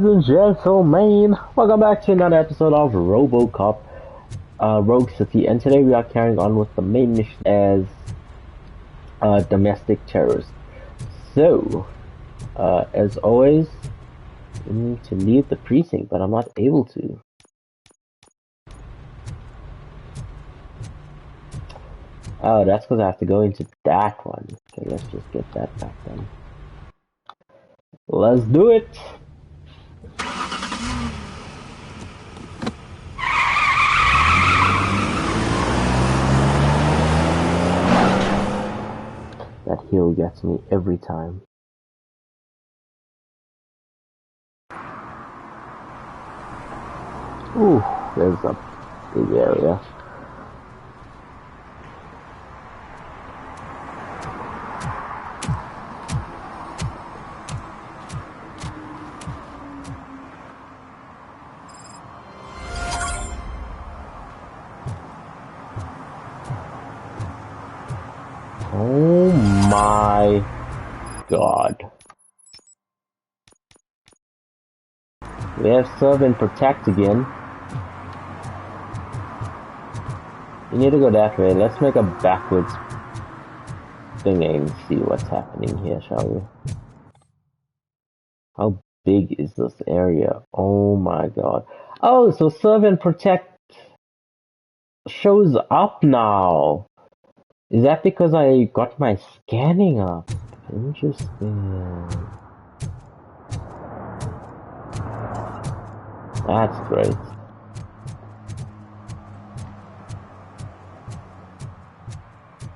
And gentlemen, welcome back to another episode of Robocop, Rogue City, and today we are carrying on with the main mission as domestic terrorist. So, as always, we need to leave the precinct, but I'm not able to. Oh, that's because I have to go into that one. Okay, let's just get that back then. Let's do it! That hill gets me every time. Ooh, there's a big area. Oh my god. We have serve and protect again. We need to go that way. Let's make a backwards thing and see what's happening here, shall we? How big is this area? Oh my god. Oh, so serve and protect shows up now. Is that because I got my scanning up? Interesting. That's great.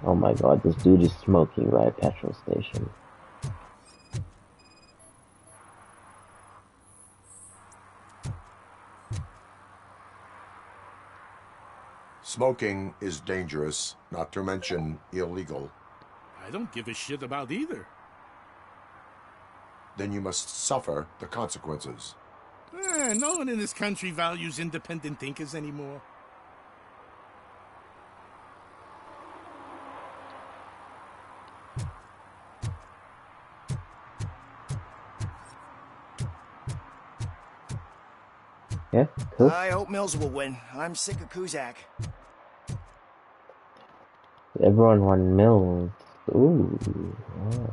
Oh my god, this dude is smoking by a petrol station. Smoking is dangerous, not to mention illegal. I don't give a shit about either. Then you must suffer the consequences. No one in this country values independent thinkers anymore. Yeah, cool. I hope Mills will win. I'm sick of Kuzak. Everyone wants Mills. Ooh. Oh.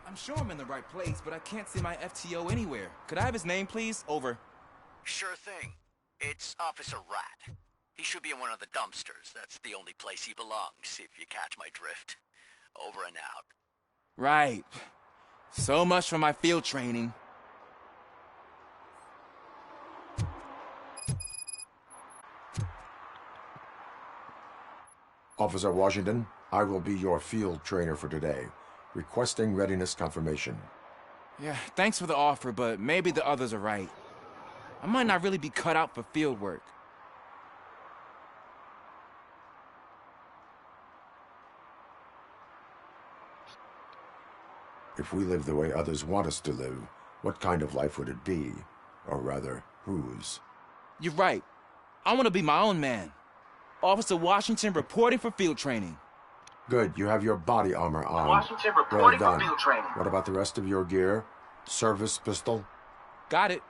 I'm sure I'm in the right place, but I can't see my FTO anywhere. Could I have his name, please? Over. Sure thing. It's Officer Rat. He should be in one of the dumpsters. That's the only place he belongs, if you catch my drift. Over and out. Right. So much for my field training. Officer Washington, I will be your field trainer for today. Requesting readiness confirmation. Yeah, thanks for the offer, but maybe the others are right. I might not really be cut out for field work. If we live the way others want us to live, what kind of life would it be? Or rather, whose? You're right. I want to be my own man. Officer Washington reporting for field training. Good, you have your body armor on. Washington Well reporting done. for field training. What about the rest of your gear? Service pistol? Got it.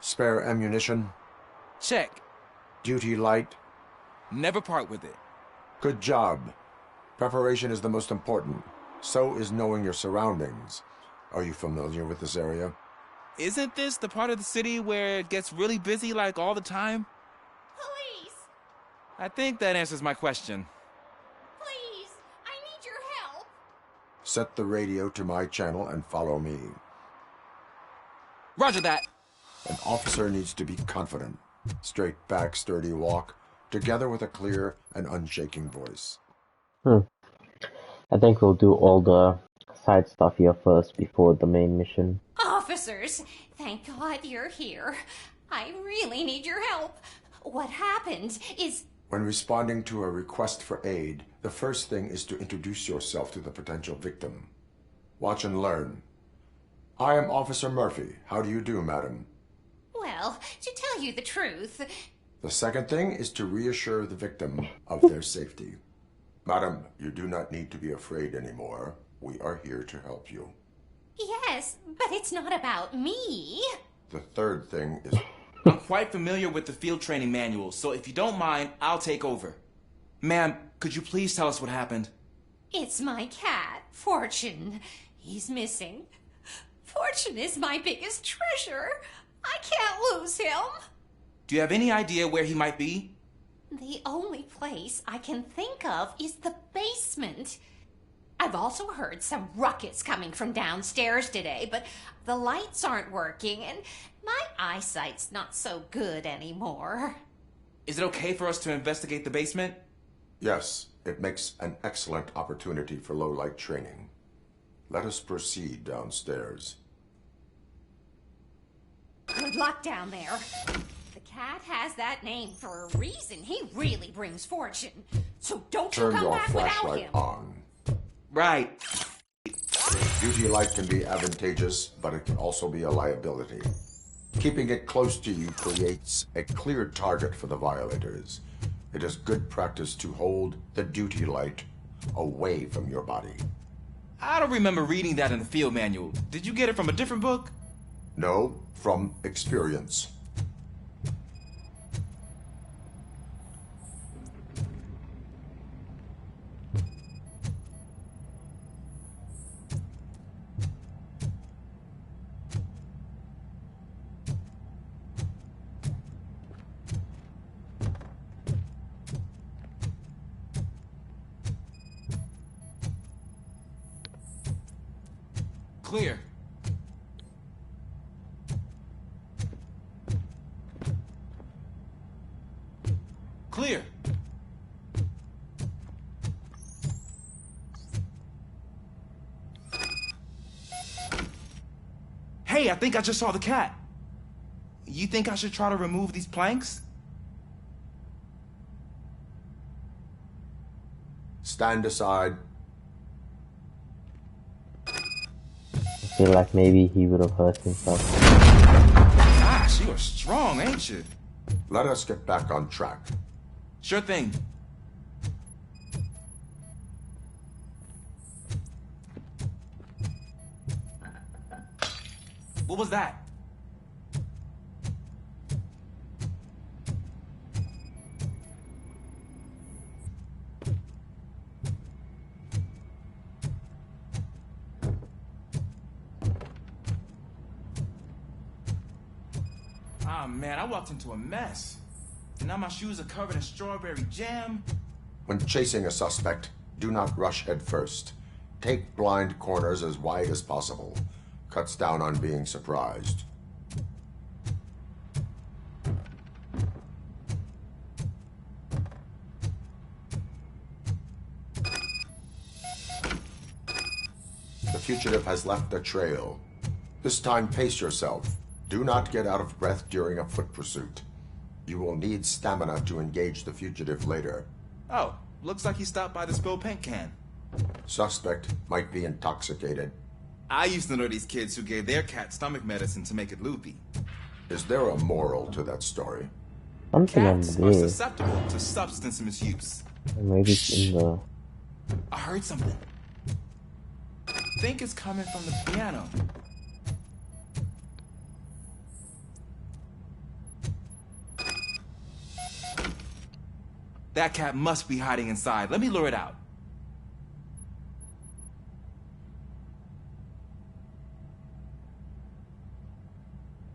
Spare ammunition? Check. Duty light? Never part with it. Good job. Preparation is the most important. So is knowing your surroundings. Are you familiar with this area? Isn't this the part of the city where it gets really busy like all the time? Police! I think that answers my question. Please! I need your help! Set the radio to my channel and follow me. Roger that. An officer needs to be confident. Straight back, sturdy walk, together with a clear and unshaking voice. I think we'll do all the side stuff here first before the main mission. Officers, thank God you're here. I really need your help. What happened is... When responding to a request for aid, the first thing is to introduce yourself to the potential victim. Watch and learn. I am Officer Murphy. How do you do, madam? Well, to tell you the truth... The second thing is to reassure the victim of their safety. Madam, you do not need to be afraid anymore. We are here to help you. Yes, but it's not about me. The third thing is... I'm quite familiar with the field training manual, so if you don't mind, I'll take over. Ma'am, could you please tell us what happened? It's my cat, Fortune. He's missing. Fortune is my biggest treasure. I can't lose him. Do you have any idea where he might be? The only place I can think of is the basement. I've also heard some ruckus coming from downstairs today, but the lights aren't working and my eyesight's not so good anymore. Is it okay for us to investigate the basement? Yes, it makes an excellent opportunity for low-light training. Let us proceed downstairs. Good luck down there. The cat has that name for a reason. He really brings fortune. So don't you Turn come your back without flashlight him. on. Right. Duty light can be advantageous, but it can also be a liability. Keeping it close to you creates a clear target for the violators. It is good practice to hold the duty light away from your body. I don't remember reading that in the field manual. Did you get it from a different book? No, from experience. Clear. Clear. Hey, I think I just saw the cat. You think I should try to remove these planks? Stand aside. I feel like maybe he would have hurt himself. Gosh, you are strong, ain't you? Let us get back on track. Sure thing. What was that? Ah, man, I walked into a mess. And now my shoes are covered in strawberry jam. When chasing a suspect, do not rush head first. Take blind corners as wide as possible. Cuts down on being surprised. The fugitive has left a trail. This time, pace yourself. Do not get out of breath during a foot pursuit. You will need stamina to engage the fugitive later. Oh, looks like he stopped by the spilled paint can. Suspect might be intoxicated. I used to know these kids who gave their cat stomach medicine to make it loopy. Is there a moral to that story? Something on Cats are there. susceptible to substance misuse. Maybe it's in the... I heard something. I think it's coming from the piano. That cat must be hiding inside. Let me lure it out.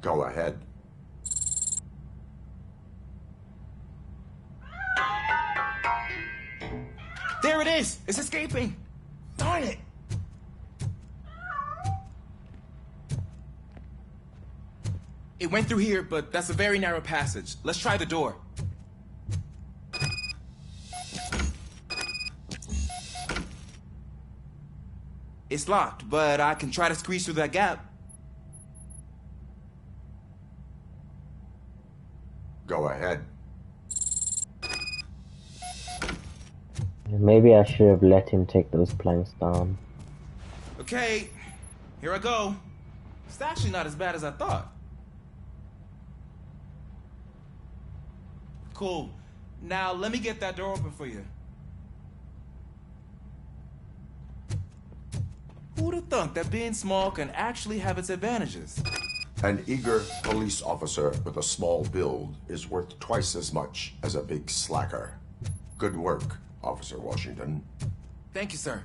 Go ahead. There it is! It's escaping! Darn it! It went through here, but that's a very narrow passage. Let's try the door. It's locked, but I can try to squeeze through that gap. Go ahead. Maybe I should have let him take those planks down. Okay, here I go. It's actually not as bad as I thought. Cool. Now let me get that door open for you. Who'd have thunk that being small can actually have its advantages? An eager police officer with a small build is worth twice as much as a big slacker. Good work, Officer Washington. Thank you, sir.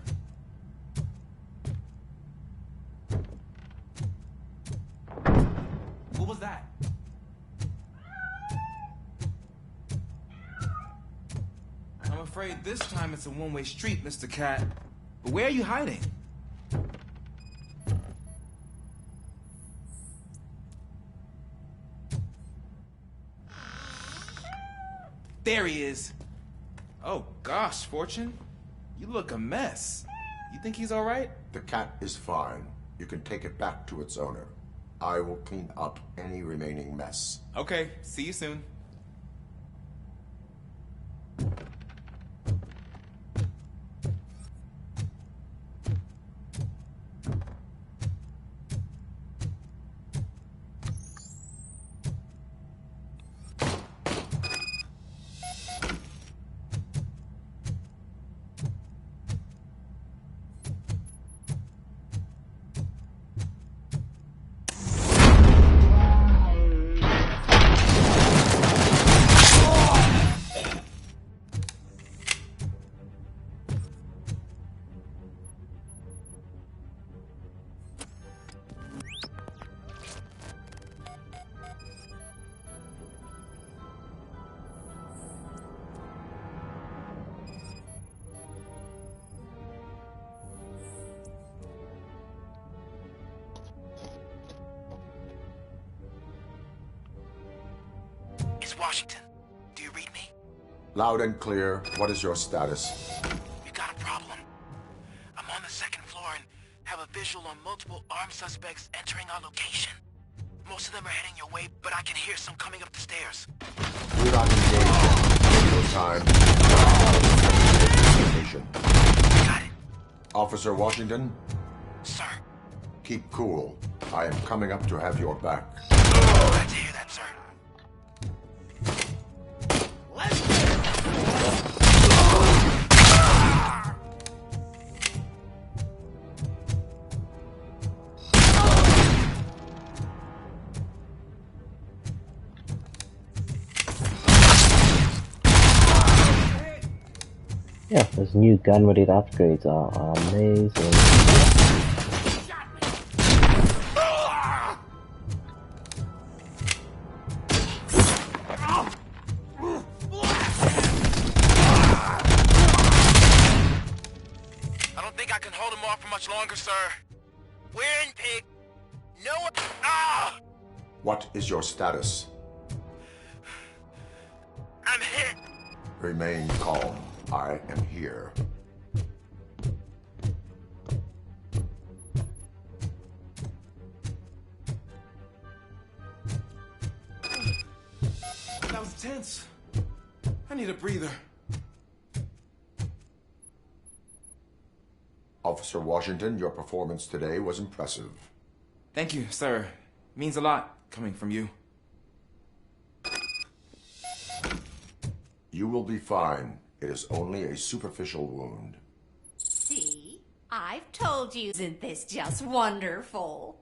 What was that? I'm afraid this time it's a one-way street, Mr. Cat. But where are you hiding? There he is. Oh gosh, Fortune. You look a mess. You think he's all right? The cat is fine. You can take it back to its owner. I will clean up any remaining mess. Okay, see you soon. It's Washington. Do you read me? Loud and clear. What is your status? We got a problem. I'm on the second floor and have a visual on multiple armed suspects entering our location. Most of them are heading your way, but I can hear some coming up the stairs. We're not engaged. Take your time. Location. Got it. Officer Washington, Sir. keep cool. I am coming up to have your back. Glad to hear that, sir. Yeah, those new gun-ready upgrades are amazing. I don't think I can hold him off for much longer, sir. We're in, pig. No one... Ah! What is your status? I'm hit. Remain calm. I am here. That was tense. I need a breather. Officer Washington, your performance today was impressive. Thank you, sir. Means a lot coming from you. You will be fine. It is only a superficial wound. See? I've told you. Isn't this just wonderful?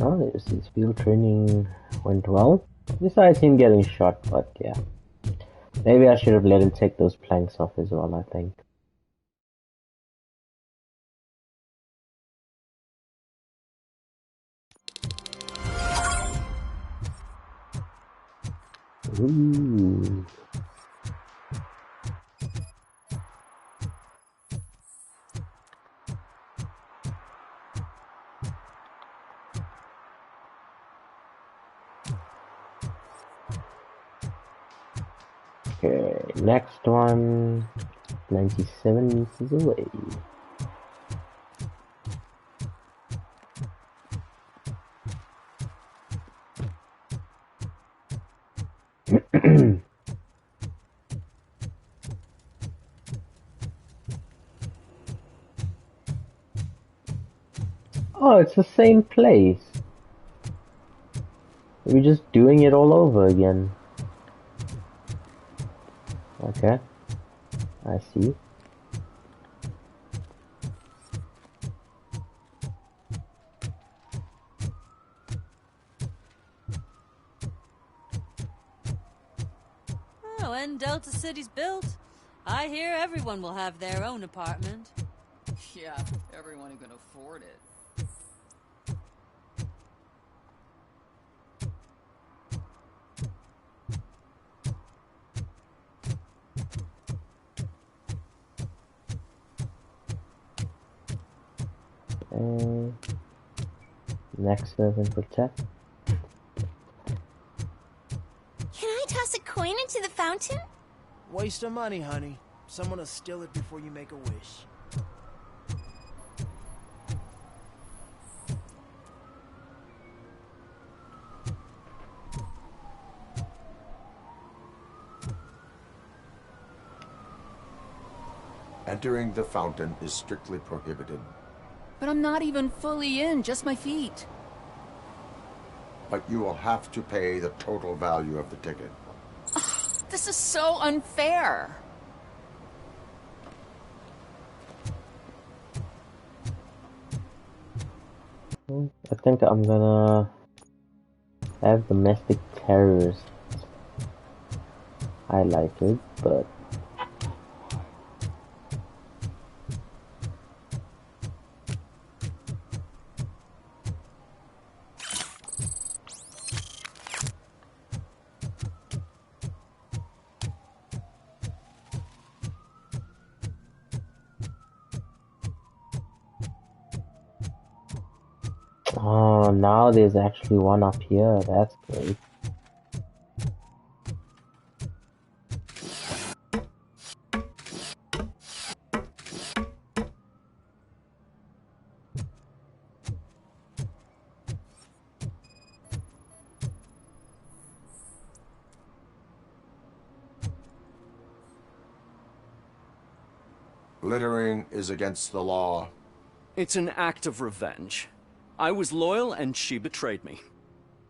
Oh, his field training went well. Besides him getting shot, but yeah. Maybe I should have let him take those planks off as well, I think. Ooh. Okay, next one, 97 meters away. Oh, it's the same place. We're just doing it all over again. Okay. I see. Oh, when Delta City's built, I hear everyone will have their own apartment. Yeah, everyone who can afford it. Next serve and protect. Can I toss a coin into the fountain? Waste of money, honey. Someone will steal it before you make a wish. Entering the fountain is strictly prohibited. But I'm not even fully in, just my feet. But you will have to pay the total value of the ticket. This is so unfair. I think I'm gonna have domestic terrorists highlighted, but oh, now there's actually one up here. That's great. Littering is against the law. It's an act of revenge. I was loyal and she betrayed me.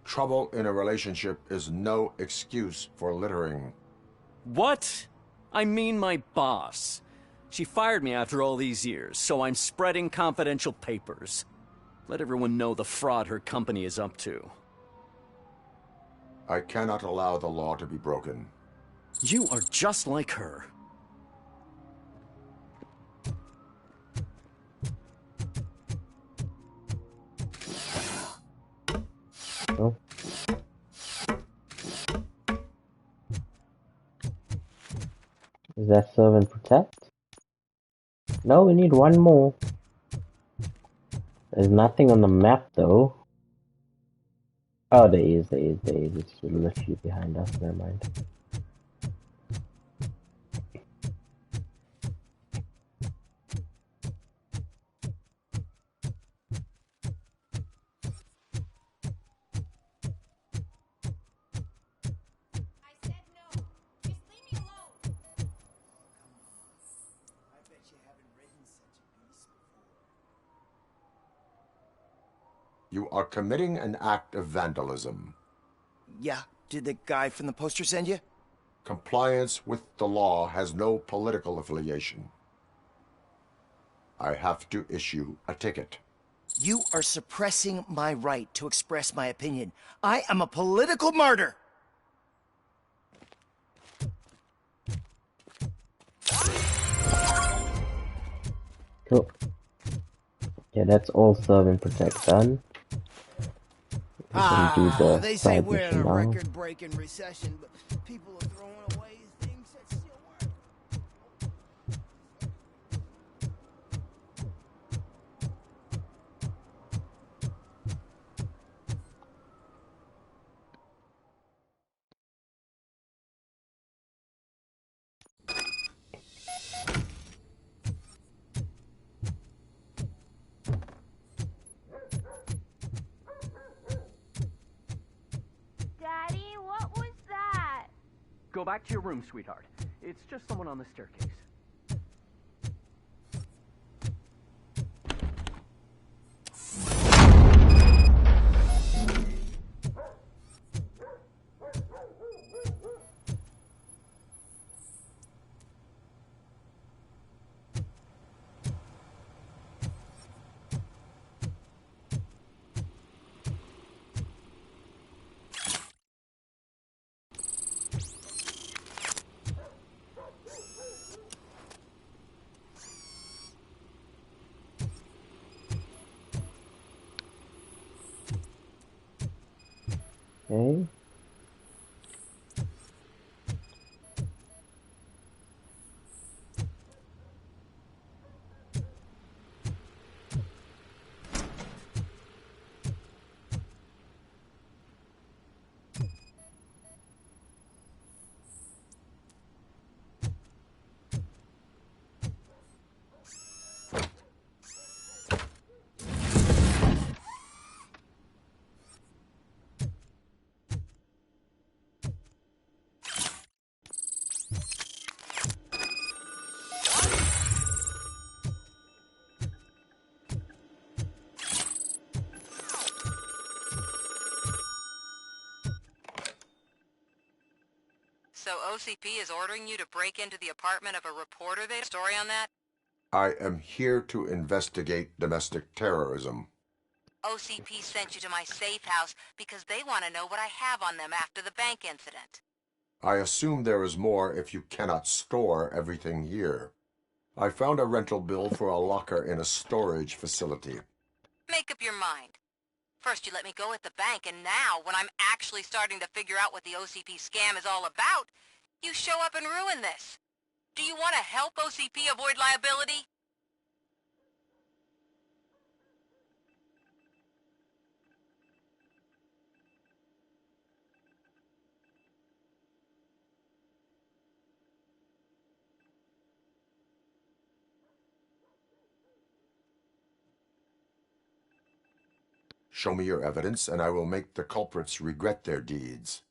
Trouble in a relationship is no excuse for littering. What? I mean my boss. She fired me after all these years, so I'm spreading confidential papers. Let everyone know the fraud her company is up to. I cannot allow the law to be broken. You are just like her. Oh. Is that serve and protect? No, we need one more. There's nothing on the map though. Oh, there is. It's literally behind us. Never mind. You are committing an act of vandalism. Yeah, did the guy from the poster send you? Compliance with the law has no political affiliation. I have to issue a ticket. You are suppressing my right to express my opinion. I am a political martyr! Cool. Yeah, that's all serve and protect done. We can do the They say side we're in mission a now. record-breaking recession, but people are throwing away things that still work. Daddy, what was that? Go back to your room, sweetheart. It's just someone on the staircase. Okay. So OCP is ordering you to break into the apartment of a reporter there? Story on that? I am here to investigate domestic terrorism. OCP sent you to my safe house because they want to know what I have on them after the bank incident. I assume there is more if you cannot store everything here. I found a rental bill for a locker in a storage facility. Make up your mind. First you let me go at the bank, and now, when I'm actually starting to figure out what the OCP scam is all about, you show up and ruin this. Do you want to help OCP avoid liability? Show me your evidence, and I will make the culprits regret their deeds.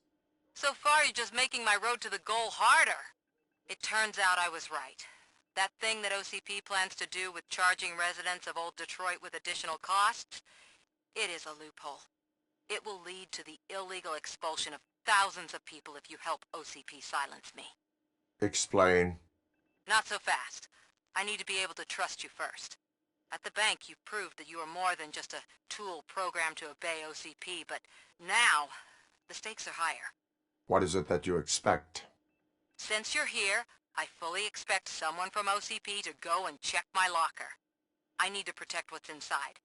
So far, you're just making my road to the goal harder. It turns out I was right. That thing that OCP plans to do with charging residents of Old Detroit with additional costs, it is a loophole. It will lead to the illegal expulsion of thousands of people if you help OCP silence me. Explain. Not so fast. I need to be able to trust you first. At the bank, you've proved that you are more than just a tool programmed to obey OCP, but now, the stakes are higher. What is it that you expect? Since you're here, I fully expect someone from OCP to go and check my locker. I need to protect what's inside,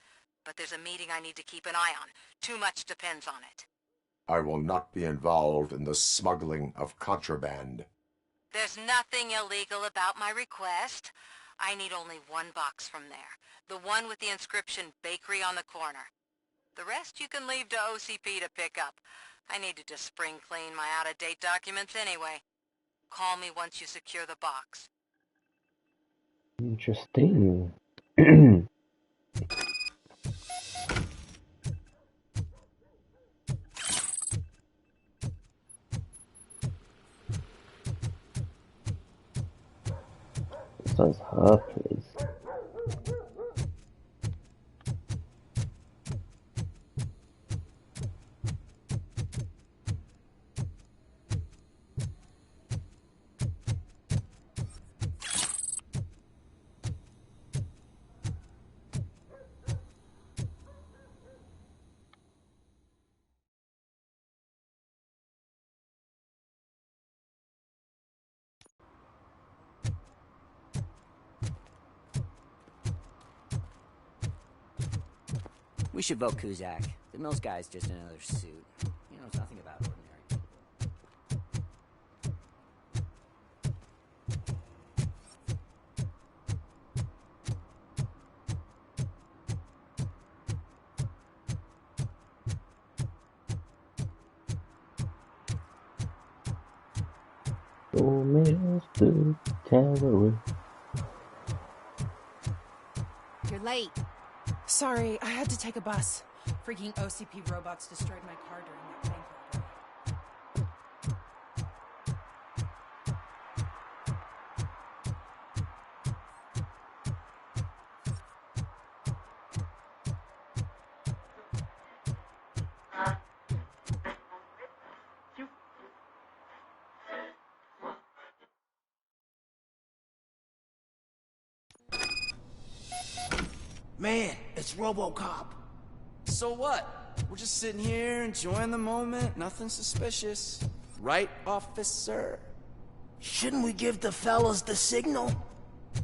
but there's a meeting I need to keep an eye on. Too much depends on it. I will not be involved in the smuggling of contraband. There's nothing illegal about my request. I need only one box from there. The one with the inscription Bakery on the corner. The rest you can leave to OCP to pick up. I needed to spring clean my out-of-date documents anyway. Call me once you secure the box. Interesting. This one's her place. We should vote Kuzak. The Mills guy's just another suit. He knows nothing about ordinary. Go Mills to terror. You're late. Sorry, I had to take a bus. Freaking OCP robots destroyed my car during that bank robbery. Man, it's Robocop. So what? We're just sitting here enjoying the moment, nothing suspicious. Right, officer? Shouldn't we give the fellas the signal?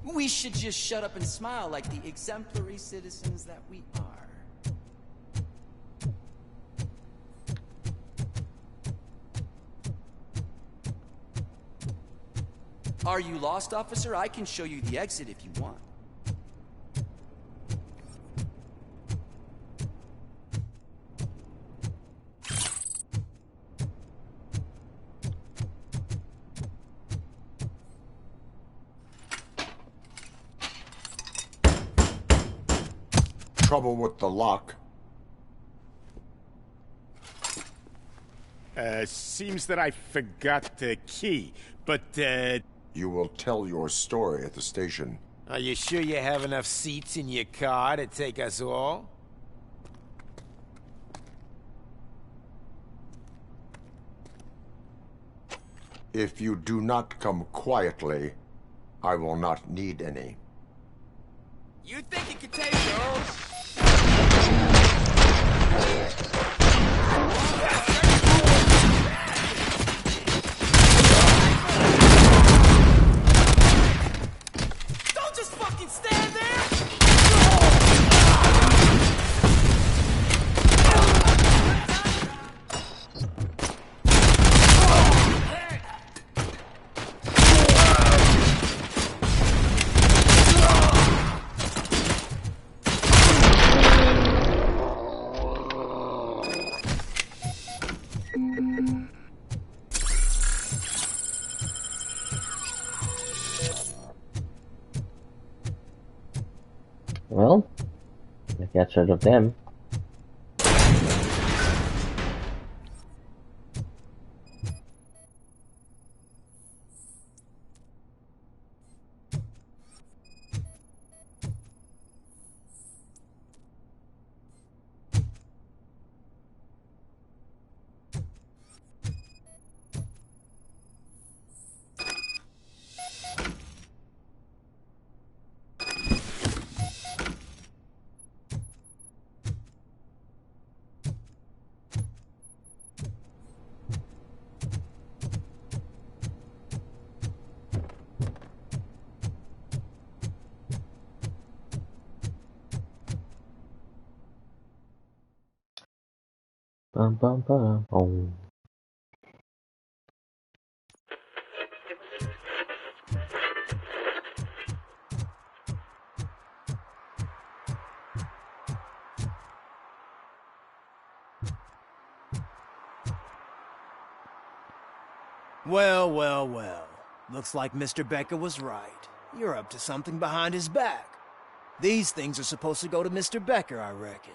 We should just shut up and smile like the exemplary citizens that we are. Are you lost, officer? I can show you the exit if you want. Trouble with the lock? Seems that I forgot the key, but, You will tell your story at the station. Are you sure you have enough seats in your car to take us all? If you do not come quietly, I will not need any. You think you could take those? Don't just fucking stand there! Well, I got rid of them. Bum bum bum boom. Well, well, well. Looks like Mr. Becker was right. You're up to something behind his back. These things are supposed to go to Mr. Becker, I reckon.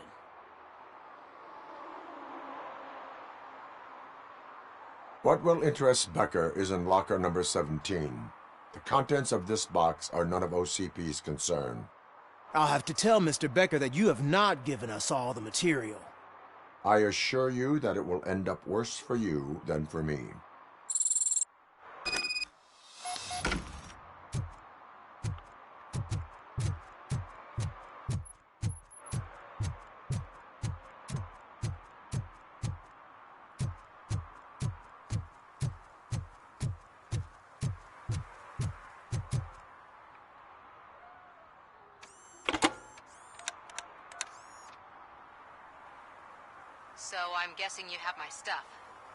What will interest Becker is in locker number 17. The contents of this box are none of OCP's concern. I'll have to tell Mr. Becker that you have not given us all the material. I assure you that it will end up worse for you than for me. So I'm guessing you have my stuff.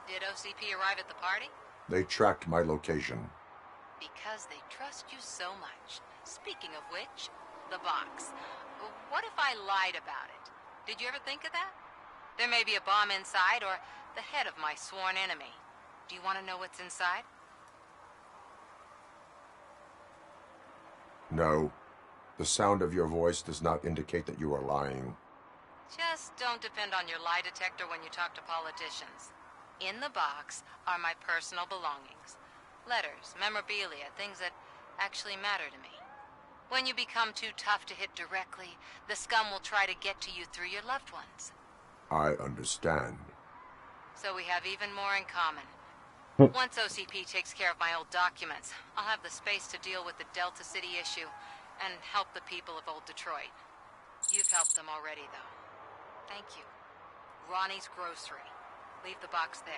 Did OCP arrive at the party? They tracked my location. Because they trust you so much. Speaking of which, the box. What if I lied about it? Did you ever think of that? There may be a bomb inside or the head of my sworn enemy. Do you want to know what's inside? No. The sound of your voice does not indicate that you are lying. Just don't depend on your lie detector when you talk to politicians. In the box are my personal belongings. Letters, memorabilia, things that actually matter to me. When you become too tough to hit directly, the scum will try to get to you through your loved ones. I understand. So we have even more in common. Once OCP takes care of my old documents, I'll have the space to deal with the Delta City issue and help the people of Old Detroit. You've helped them already, though. Thank you. Ronnie's Grocery. Leave the box there.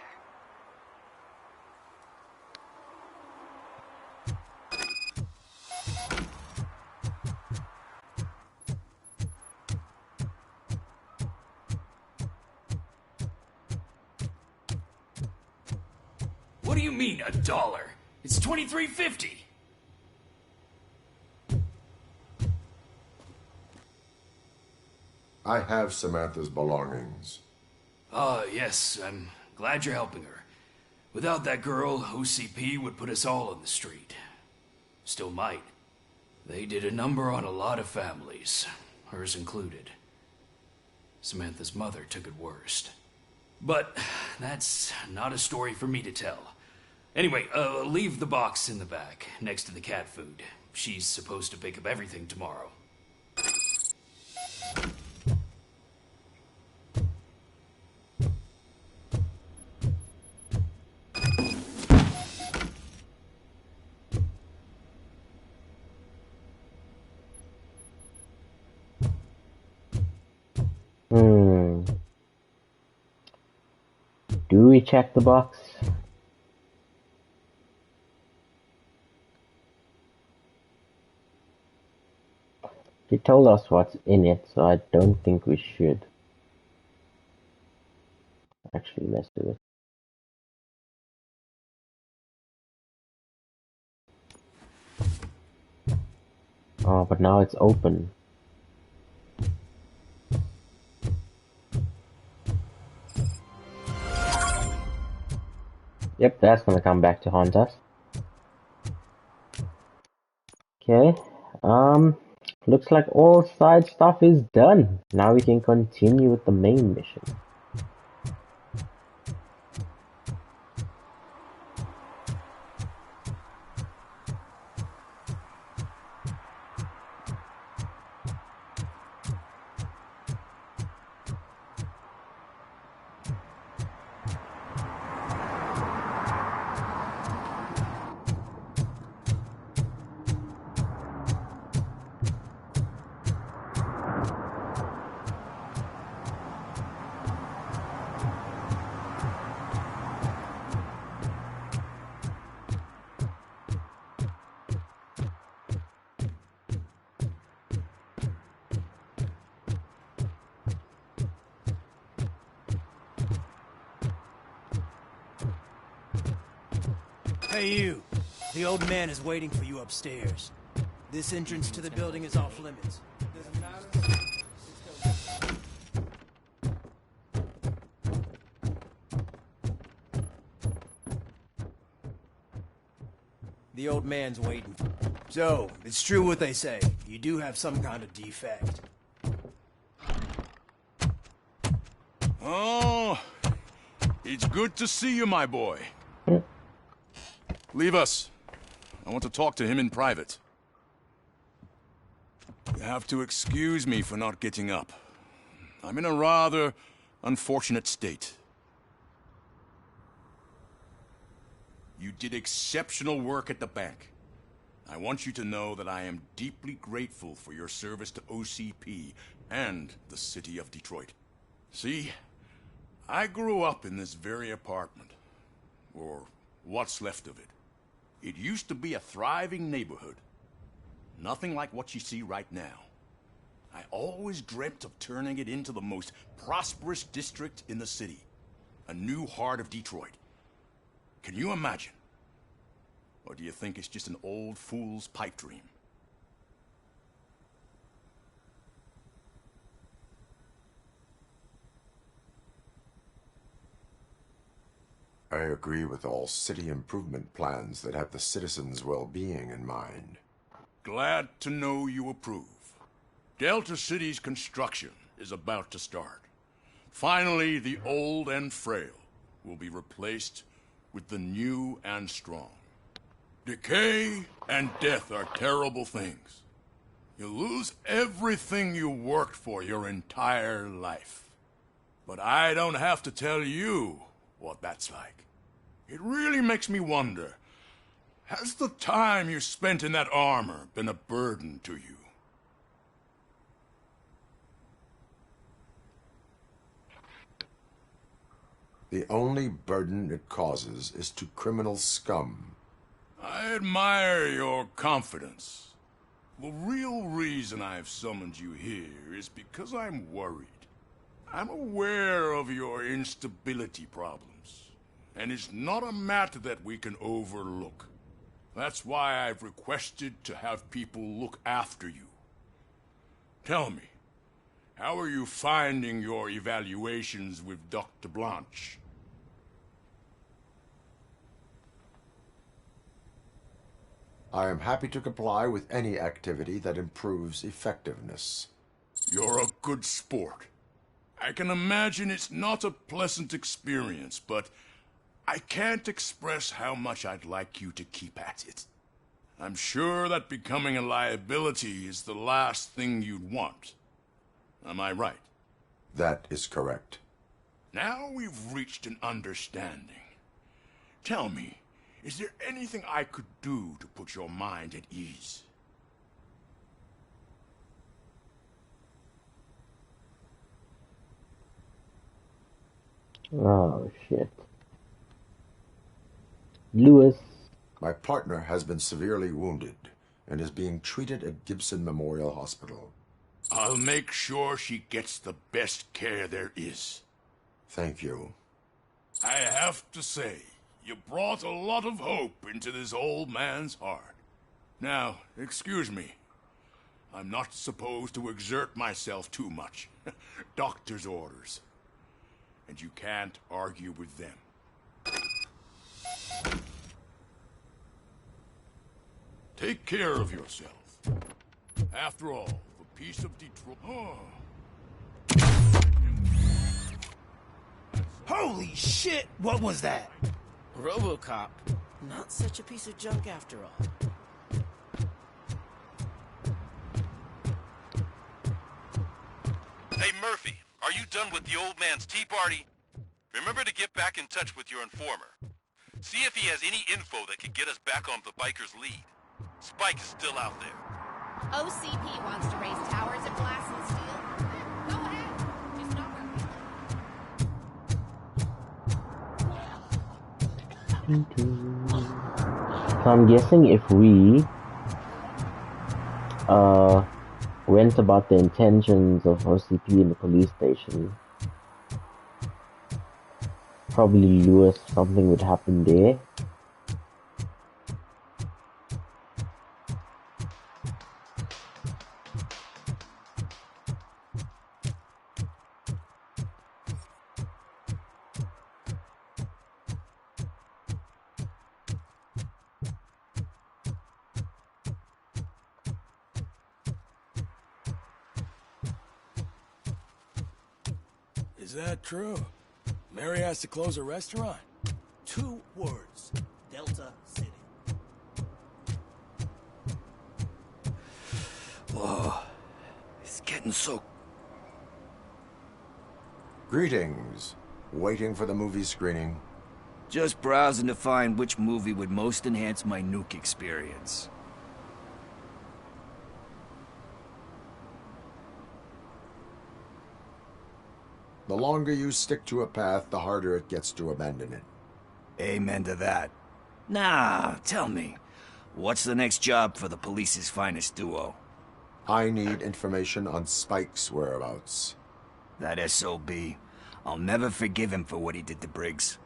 What do you mean, $1? It's $23.50. I have Samantha's belongings. Yes, I'm glad you're helping her. Without that girl, OCP would put us all on the street. Still might. They did a number on a lot of families, hers included. Samantha's mother took it worst. But that's not a story for me to tell. Anyway, leave the box in the back, next to the cat food. She's supposed to pick up everything tomorrow. Do we check the box? He told us what's in it, so I don't think we should. Actually, let's do it. Oh, but now it's open. Yep, that's gonna come back to haunt us. Okay, looks like all side stuff is done. Now we can continue with the main mission. Hey you! The old man is waiting for you upstairs. This entrance to the building is off limits. Doesn't matter. The old man's waiting. So, it's true what they say. You do have some kind of defect. Oh, it's good to see you, my boy. Leave us. I want to talk to him in private. You have to excuse me for not getting up. I'm in a rather unfortunate state. You did exceptional work at the bank. I want you to know that I am deeply grateful for your service to OCP and the city of Detroit. See, I grew up in this very apartment, or what's left of it. It used to be a thriving neighborhood. Nothing like what you see right now. I always dreamt of turning it into the most prosperous district in the city. A new heart of Detroit. Can you imagine? Or do you think it's just an old fool's pipe dream? I agree with all city improvement plans that have the citizens' well-being in mind. Glad to know you approve. Delta City's construction is about to start. Finally, the old and frail will be replaced with the new and strong. Decay and death are terrible things. You lose everything you worked for your entire life. But I don't have to tell you what that's like. It really makes me wonder, has the time you spent in that armor been a burden to you? The only burden it causes is to criminal scum. I admire your confidence. The real reason I've summoned you here is because I'm worried. I'm aware of your instability problems, and it's not a matter that we can overlook. That's why I've requested to have people look after you. Tell me, How are you finding your evaluations with Dr. Blanche? I am happy to comply with any activity that improves effectiveness. You're a good sport. I can imagine it's not a pleasant experience, but I can't express how much I'd like you to keep at it. I'm sure that becoming a liability is the last thing you'd want. Am I right? That is correct. Now we've reached an understanding. Tell me, is there anything I could do to put your mind at ease? Oh, shit. Lewis. My partner has been severely wounded and is being treated at Gibson Memorial Hospital. I'll make sure she gets the best care there is. Thank you. I have to say, you brought a lot of hope into this old man's heart. Now, excuse me. I'm not supposed to exert myself too much. Doctor's orders. And you can't argue with them. Take care of yourself. After all, the peace of Detroit... Oh. Holy shit! What was that? Robocop. Not such a piece of junk after all. Hey, Murphy, are you done with the old man's tea party? Remember to get back in touch with your informer. See if he has any info that could get us back on the biker's lead. Spike is still out there. OCP wants to raise towers of glass and steel. Go ahead. Just not So I'm guessing if we went about the intentions of OCP in the police station, probably Lewis, something would happen there. Is that true? Mary has to close her restaurant? 2 words. Delta City. Whoa. It's getting so... Greetings. Waiting for the movie screening. Just browsing to find which movie would most enhance my nuke experience. The longer you stick to a path, the harder it gets to abandon it. Amen to that. Now, tell me, what's the next job for the police's finest duo? I need information on Spike's whereabouts. That SOB. I'll never forgive him for what he did to Briggs.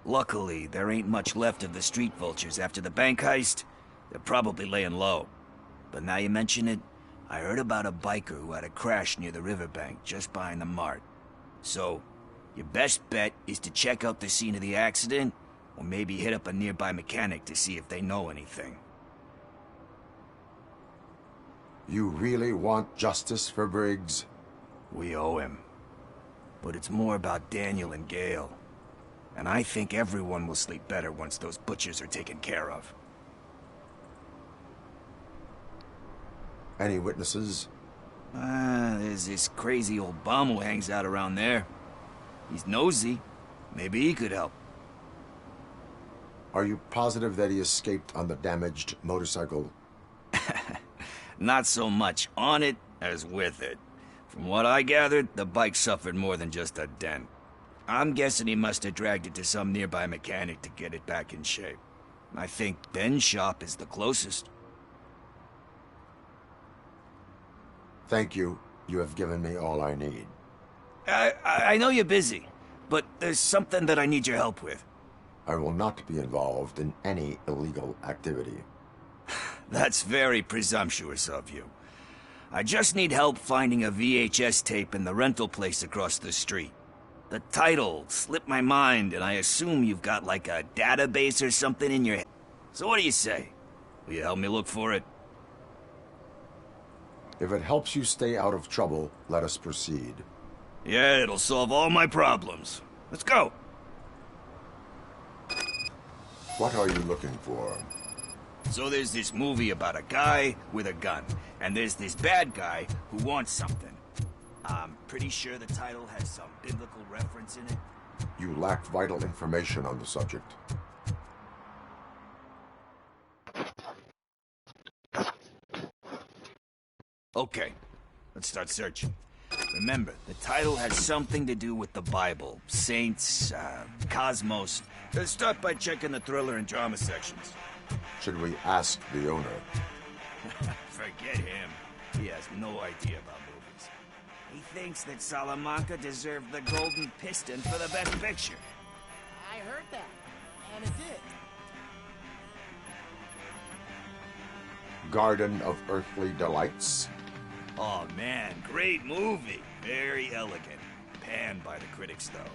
Luckily, there ain't much left of the street vultures after the bank heist. They're probably laying low. But now you mention it, I heard about a biker who had a crash near the riverbank just behind the mart. So, your best bet is to check out the scene of the accident, or maybe hit up a nearby mechanic to see if they know anything. You really want justice for Briggs? We owe him. But it's more about Daniel and Gale. And I think everyone will sleep better once those butchers are taken care of. Any witnesses? There's this crazy old bum who hangs out around there. He's nosy. Maybe he could help. Are you positive that he escaped on the damaged motorcycle? Not so much on it as with it. From what I gathered, the bike suffered more than just a dent. I'm guessing he must have dragged it to some nearby mechanic to get it back in shape. I think Ben's shop is the closest. Thank you. You have given me all I need. I know you're busy, but there's something that I need your help with. I will not be involved in any illegal activity. That's very presumptuous of you. I just need help finding a VHS tape in the rental place across the street. The title slipped my mind, and I assume you've got like a database or something in your head. So what do you say? Will you help me look for it? If it helps you stay out of trouble, let us proceed. Yeah, it'll solve all my problems. Let's go. What are you looking for? So there's this movie about a guy with a gun, and there's this bad guy who wants something. I'm pretty sure the title has some biblical reference in it. You lack vital information on the subject. Okay, let's start searching. Remember, the title has something to do with the Bible, saints, cosmos. Let's start by checking the thriller and drama sections. Should we ask the owner? Forget him. He has no idea about movies. He thinks that Salamanca deserved the Golden Piston for the Best Picture. I heard that, and it did. Garden of Earthly Delights. Oh man, great movie. Very elegant. Panned by the critics, though.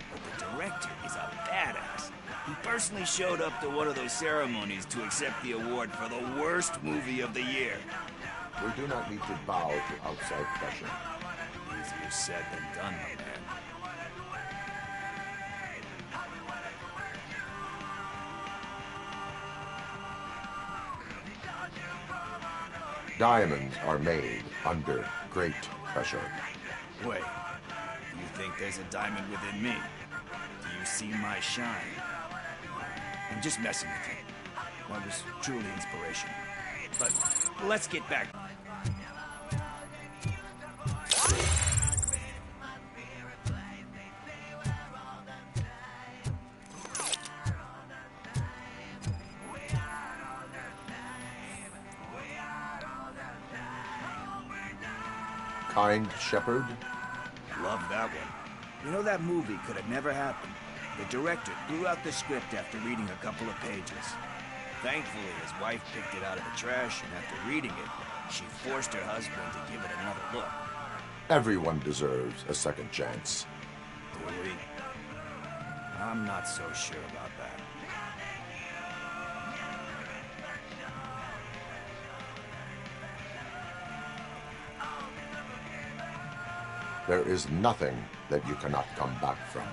But the director is a badass. He personally showed up to one of those ceremonies to accept the award for the worst movie of the year. We do not need to bow to outside pressure. Easier said than done, my man. Diamonds are made under great pressure. Wait, do you think there's a diamond within me? Do you see my shine? I'm just messing with you. That was truly inspirational. But let's get back. Kind Shepherd? Love that one. You know, that movie could have never happened. The director threw out the script after reading a couple of pages. Thankfully, his wife picked it out of the trash, and after reading it, she forced her husband to give it another look. Everyone deserves a second chance. Do we? I'm not so sure about that. There is nothing that you cannot come back from.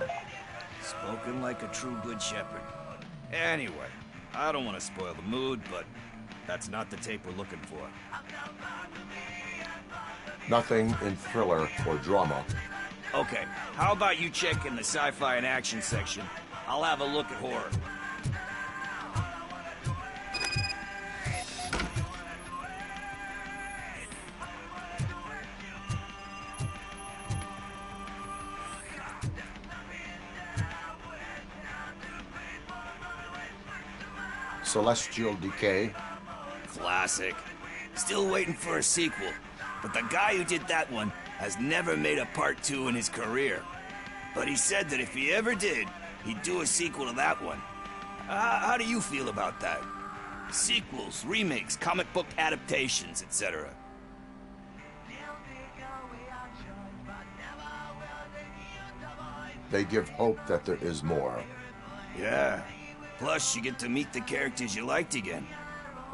Spoken like a true good shepherd. Anyway, I don't want to spoil the mood, but that's not the tape we're looking for. Nothing in thriller or drama. Okay, how about you check in the sci-fi and action section? I'll have a look at horror. Celestial Decay. Classic. Still waiting for a sequel, but the guy who did that one has never made a part 2 in his career. But he said that if he ever did, he'd do a sequel to that one. How do you feel about that? Sequels, remakes, comic book adaptations, etc. They give hope that there is more. Yeah. Plus, you get to meet the characters you liked again.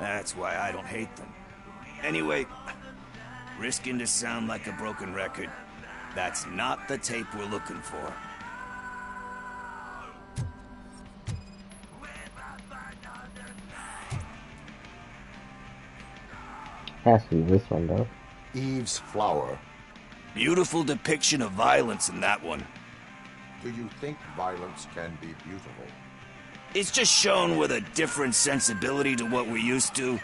That's why I don't hate them. Anyway, risking to sound like a broken record, that's not the tape we're looking for. Has to be this one, though. Eve's Flower. Beautiful depiction of violence in that one. Do you think violence can be beautiful? It's just shown with a different sensibility to what we're used to.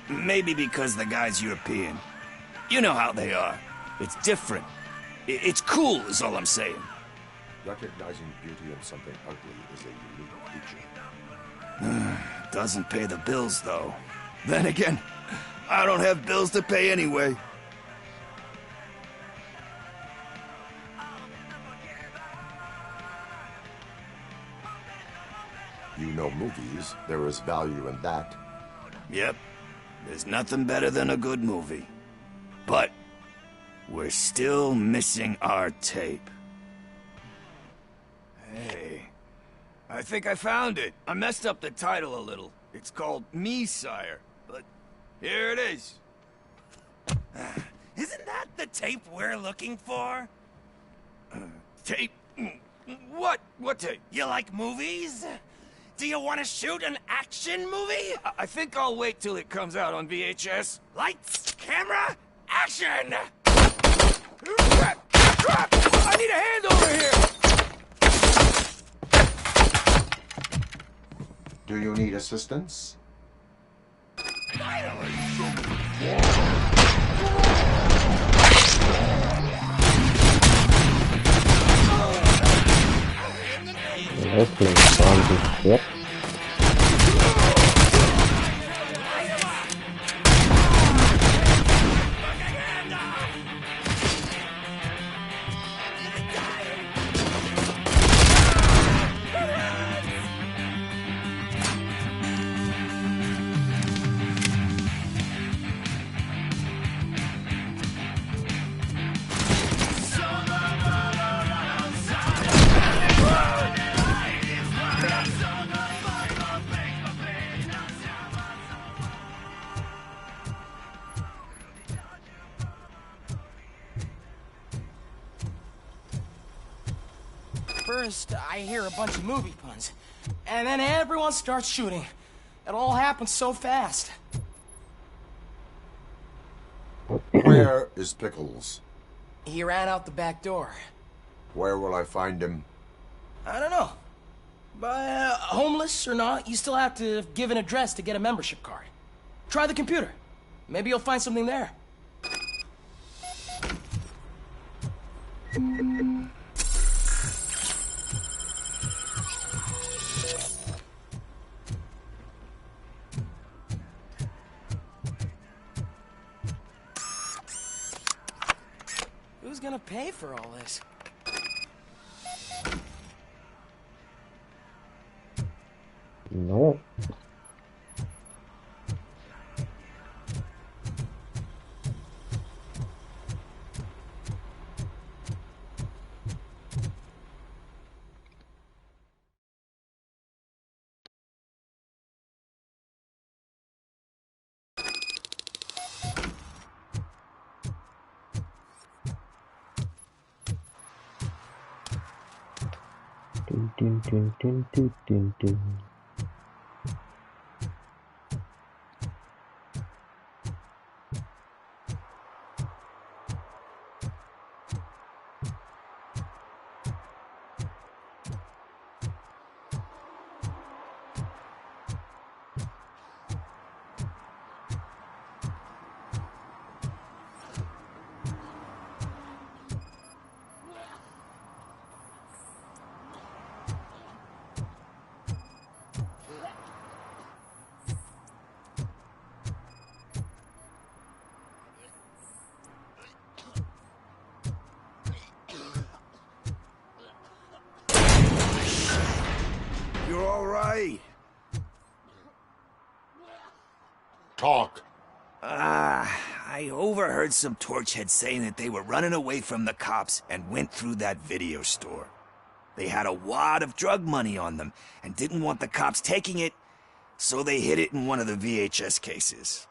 Maybe because the guy's European. You know how they are. It's different. It's cool, is all I'm saying. Recognizing beauty in something ugly is a unique feature. Doesn't pay the bills, though. Then again, I don't have bills to pay anyway. You know movies. There is value in that. Yep. There's nothing better than a good movie. But we're still missing our tape. Hey, I think I found it. I messed up the title a little. It's called Me, Sire, but here it is. Isn't that the tape we're looking for? Tape? What? What tape? You like movies? Do you want to shoot an action movie? I think I'll wait till it comes out on VHS. Lights, camera, action! I need a hand over here! Do you need assistance? This thing's fun as shit. First, I hear a bunch of movie puns, and then everyone starts shooting. It all happens so fast. Where is Pickles? He ran out the back door. Where will I find him? I don't know. But homeless or not, you still have to give an address to get a membership card. Try the computer. Maybe you'll find something there. Who's gonna pay for all this? No. Dun, dun, dun, dun, dun, dun, dun. You're all right. Talk. I overheard some torchheads saying that they were running away from the cops and went through that video store. They had a wad of drug money on them and didn't want the cops taking it, so they hid it in one of the VHS cases.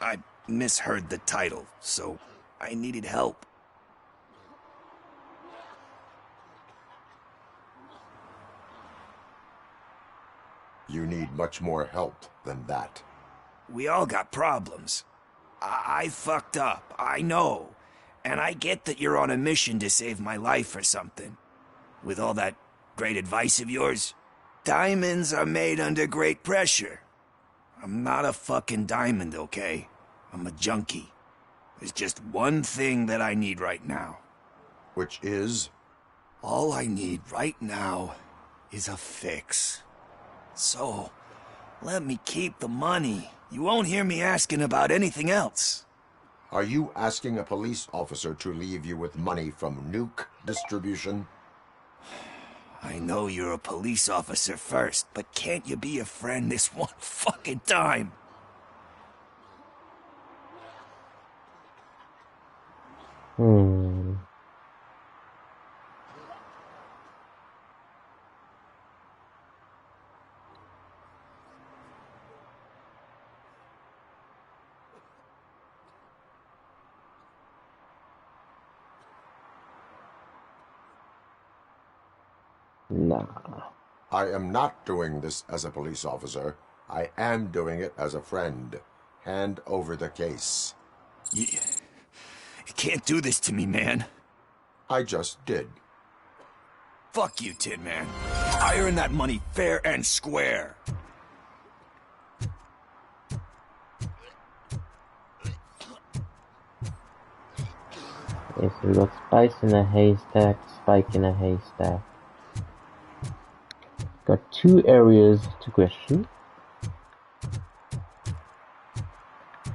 I misheard the title, so I needed help. You need much more help than that. We all got problems. I fucked up, I know. And I get that you're on a mission to save my life or something. With all that great advice of yours, diamonds are made under great pressure. I'm not a fucking diamond, okay? I'm a junkie. There's just one thing that I need right now. Which is? All I need right now is a fix. So, let me keep the money. You won't hear me asking about anything else. Are you asking a police officer to leave you with money from nuke distribution? I know you're a police officer first, but can't you be a friend this one fucking time? Hmm. Nah. I am not doing this as a police officer. I am doing it as a friend. Hand over the case. You can't do this to me, man. I just did. Fuck you, Tin Man. I earned that money fair and square. Okay, so we got spice in a haystack, spike in a haystack. Got 2 areas to question.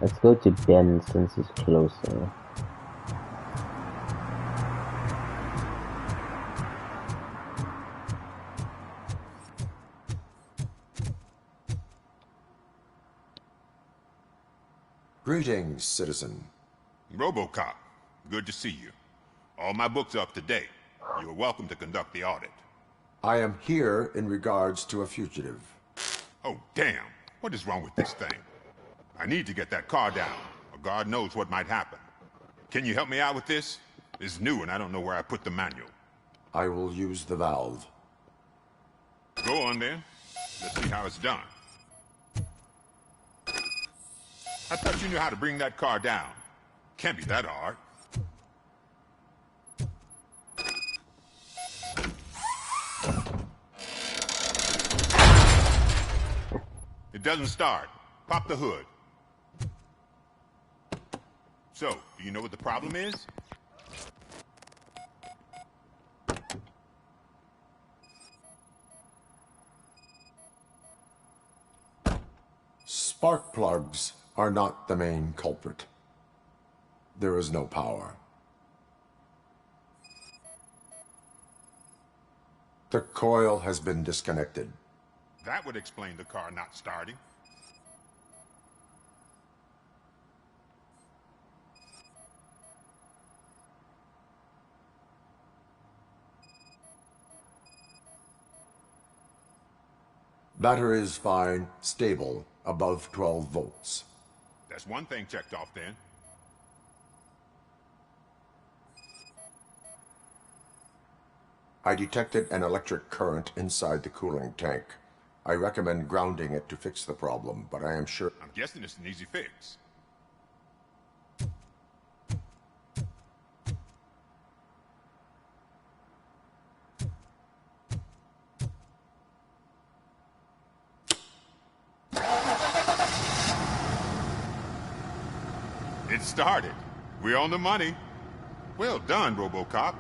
Let's go to Ben since he's closer. Greetings, citizen. Robocop, good to see you. All my books are up to date. You are welcome to conduct the audit. I am here in regards to a fugitive. Oh, damn. What is wrong with this thing? I need to get that car down, or God knows what might happen. Can you help me out with this? It's new and I don't know where I put the manual. I will use the valve. Go on then. Let's see how it's done. I thought you knew how to bring that car down. Can't be that hard. It doesn't start. Pop the hood. So, do you know what the problem is? Spark plugs are not the main culprit. There is no power. The coil has been disconnected. That would explain the car not starting. Battery is fine, stable, above 12 volts. That's one thing checked off then. I detected an electric current inside the cooling tank. I recommend grounding it to fix the problem, but I am sure... I'm guessing it's an easy fix. It started. We're on the money. Well done, Robocop.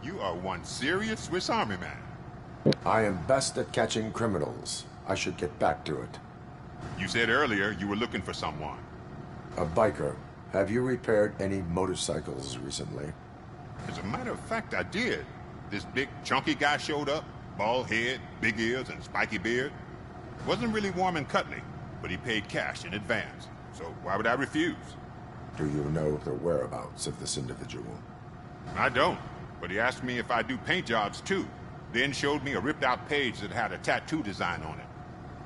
You are one serious Swiss Army man. I am best at catching criminals. I should get back to it. You said earlier you were looking for someone. A biker. Have you repaired any motorcycles recently? As a matter of fact, I did. This big, chunky guy showed up. Bald head, big ears, and spiky beard. Wasn't really warm and cuddly, but he paid cash in advance. So why would I refuse? Do you know the whereabouts of this individual? I don't, but he asked me if I do paint jobs too. Then showed me a ripped-out page that had a tattoo design on it.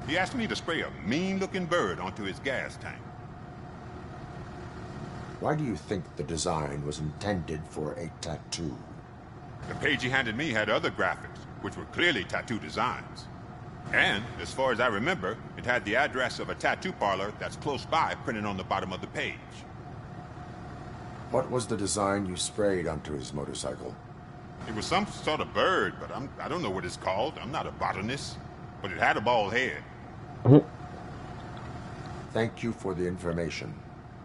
He asked me to spray a mean-looking bird onto his gas tank. Why do you think the design was intended for a tattoo? The page he handed me had other graphics, which were clearly tattoo designs. And, as far as I remember, it had the address of a tattoo parlor that's close by printed on the bottom of the page. What was the design you sprayed onto his motorcycle? It was some sort of bird, but I don't know what it's called. I'm not a botanist. But it had a bald head. Thank you for the information.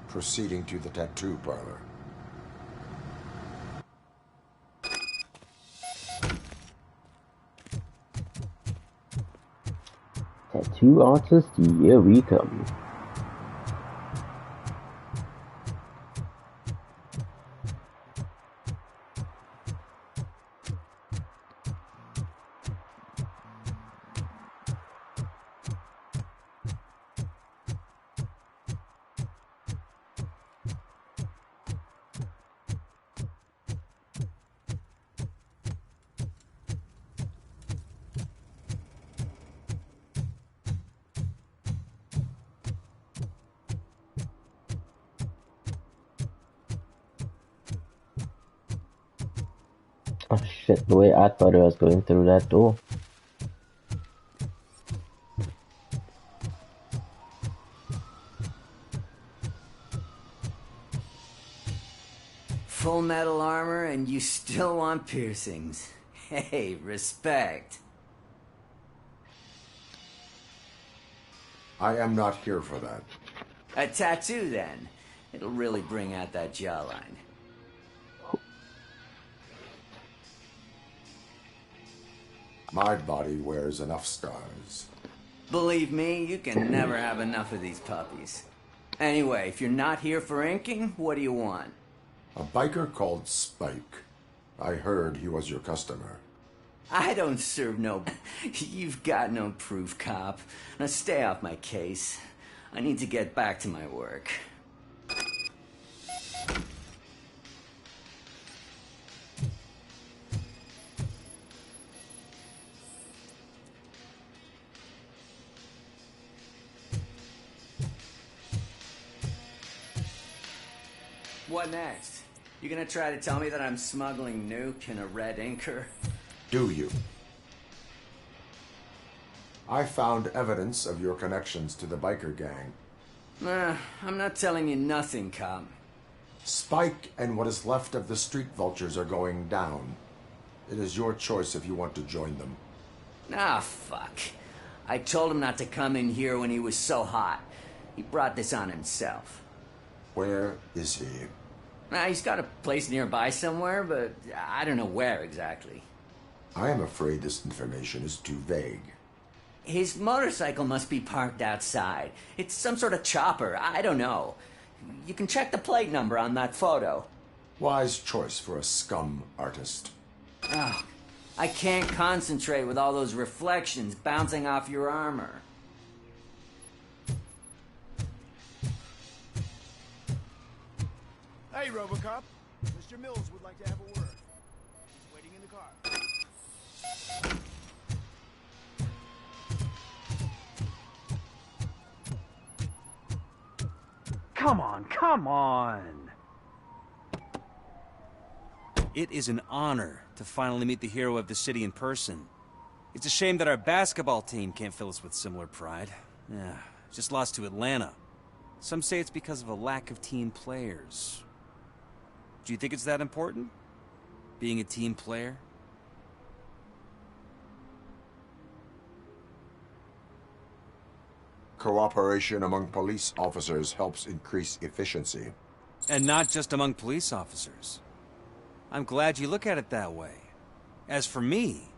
Proceeding to the tattoo parlor. Tattoo artist, here we come. Oh shit, the way I thought I was going through that door. Full metal armor and you still want piercings. Hey, respect. I am not here for that. A tattoo, then. It'll really bring out that jawline. My body wears enough scars. Believe me, you can never have enough of these puppies. Anyway, if you're not here for inking, what do you want? A biker called Spike. I heard he was your customer. I don't serve no... You've got no proof, cop. Now stay off my case. I need to get back to my work. What next? You gonna try to tell me that I'm smuggling nuke in a red inker? Do you? I found evidence of your connections to the biker gang. I'm not telling you nothing, cop. Spike and what is left of the street vultures are going down. It is your choice if you want to join them. Ah, fuck. I told him not to come in here when he was so hot. He brought this on himself. Where is he? He's got a place nearby somewhere, but I don't know where exactly. I am afraid this information is too vague. His motorcycle must be parked outside. It's some sort of chopper. I don't know. You can check the plate number on that photo. Wise choice for a scum artist. Oh, I can't concentrate with all those reflections bouncing off your armor. Hey, Robocop. Mr. Mills would like to have a word. He's waiting in the car. Come on, come on! It is an honor to finally meet the hero of the city in person. It's a shame that our basketball team can't fill us with similar pride. Yeah, just lost to Atlanta. Some say it's because of a lack of team players. Do you think it's that important? Being a team player? Cooperation among police officers helps increase efficiency. And not just among police officers. I'm glad you look at it that way. As for me,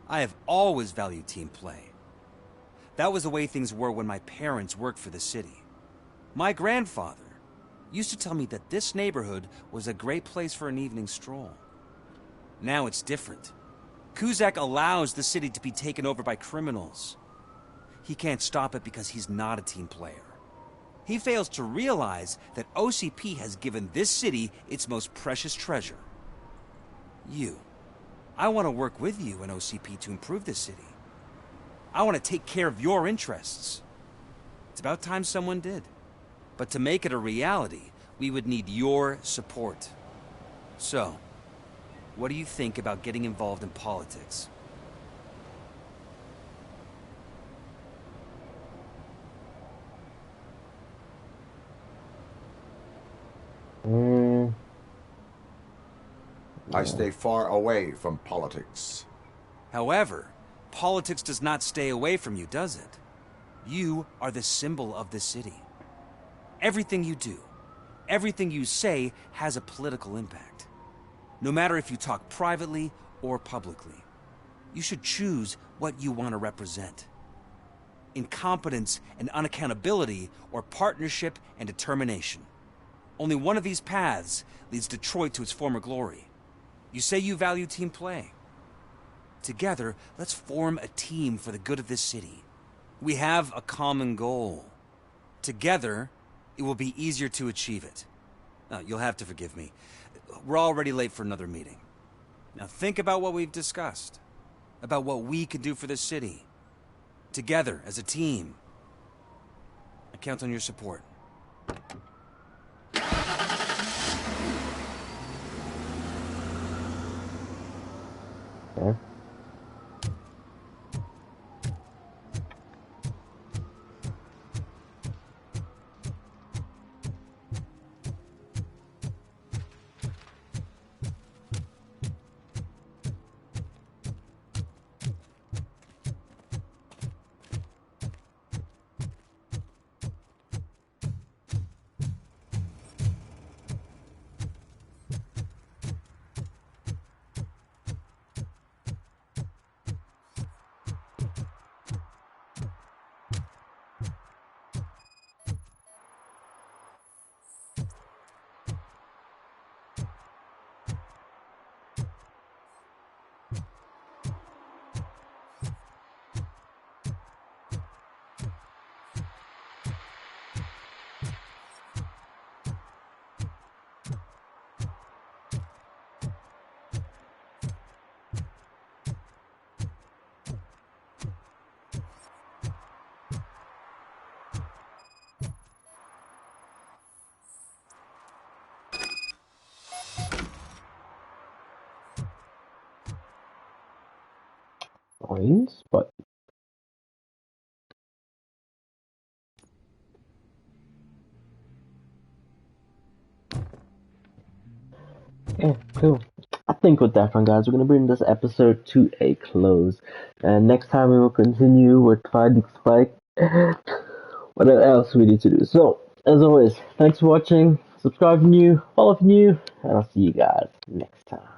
I have always valued team play. That was the way things were when my parents worked for the city. My grandfather used to tell me that this neighborhood was a great place for an evening stroll. Now it's different. Kuzak allows the city to be taken over by criminals. He can't stop it because he's not a team player. He fails to realize that OCP has given this city its most precious treasure. You. I want to work with you and OCP to improve this city. I want to take care of your interests. It's about time someone did. But to make it a reality, we would need your support. So, what do you think about getting involved in politics? I stay far away from politics. However, politics does not stay away from you, does it? You are the symbol of the city. Everything you do, everything you say has a political impact. No matter if you talk privately or publicly. You should choose what you want to represent. Incompetence and unaccountability, or partnership and determination. Only one of these paths leads Detroit to its former glory. You say you value team play. Together, let's form a team for the good of this city. We have a common goal. Together, it will be easier to achieve it. Now, you'll have to forgive me. We're already late for another meeting. Now think about what we've discussed. About what we can do for this city. Together, as a team. I count on your support. Okay. Coins, but yeah, cool. I think with that one, guys, we're gonna bring this episode to a close, and next time we will continue with finding Spike. What else we need to do? So, as always, thanks for watching. Subscribe if you're new, follow if you're new, and I'll see you guys next time.